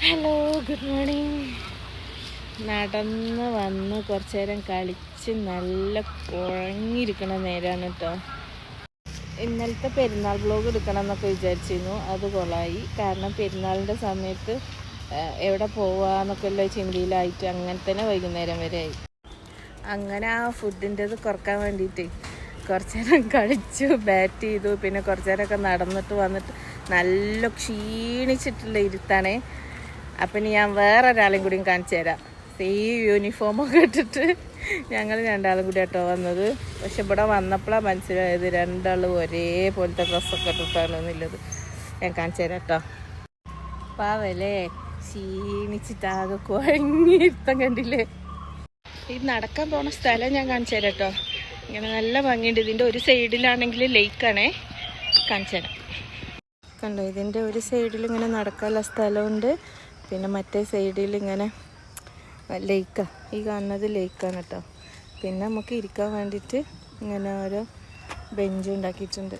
Hello, good morning. നടന്ന് വന്ന് കുറച്ച് നേരം കളിച്ച് നല്ല കുഴങ്ങിയിരിക്കണ നേരമാണ് കേട്ടോ. ഇന്നലത്തെ പെരുന്നാൾ വ്ലോഗ് എടുക്കണം എന്നൊക്കെ വിചാരിച്ചിരുന്നു. അത് കൊളായി. കാരണം പെരുന്നാളിൻ്റെ സമയത്ത് എവിടെ പോവാന്നൊക്കെ ഉള്ള ചിന്തയിലായിട്ട് അങ്ങനെ തന്നെ വൈകുന്നേരം വരെ ആയി. അങ്ങനെ ആ ഫുഡിൻ്റെത് കുറക്കാൻ വേണ്ടിയിട്ട് കുറച്ച് നേരം കളിച്ചു, ബാറ്റ് ചെയ്തു. പിന്നെ കുറച്ച് നേരമൊക്കെ നടന്നിട്ട് വന്നിട്ട് നല്ല ക്ഷീണിച്ചിട്ടുള്ള ഇരുത്താണേ. അപ്പം ഞാൻ വേറൊരാളെയും കൂടിയും കാണിച്ചു തരാം. സെയിം യൂണിഫോമൊക്കെ ഇട്ടിട്ട് ഞങ്ങൾ രണ്ടാളും കൂടി കേട്ടോ വന്നത്. പക്ഷെ ഇവിടെ വന്നപ്പോഴാണ് മനസ്സിലായത് രണ്ടാളും ഒരേപോലത്തെ ഡ്രസ്സൊക്കെ ഇട്ടിട്ടാണ് എന്നുള്ളത്. ഞാൻ കാണിച്ചു തരാം കേട്ടോ. പാവല്ലേ, ക്ഷീണിച്ചിട്ടാകെ കുഴങ്ങിയിരുത്തം കണ്ടില്ലേ. ഈ നടക്കാൻ പോണ സ്ഥലം ഞാൻ കാണിച്ചു തരാം കേട്ടോ. ഇങ്ങനെ നല്ല ഭംഗിയുണ്ട്. ഇതിൻ്റെ ഒരു സൈഡിലാണെങ്കിൽ ലേക്കാണേ. കാണിച്ചു തരാം. കണ്ടോ, ഇതിൻ്റെ ഒരു സൈഡിൽ ഇങ്ങനെ നടക്കാനുള്ള സ്ഥലമുണ്ട്. പിന്നെ മറ്റേ സൈഡിൽ ഇങ്ങനെ ലേക്കാണ്. ഈ കാണുന്നത് ലേക്കാണ് കേട്ടോ. പിന്നെ നമുക്ക് ഇരിക്കാൻ വേണ്ടിയിട്ട് ഇങ്ങനെ ഓരോ ബെഞ്ച് ഉണ്ടാക്കിയിട്ടുണ്ട്.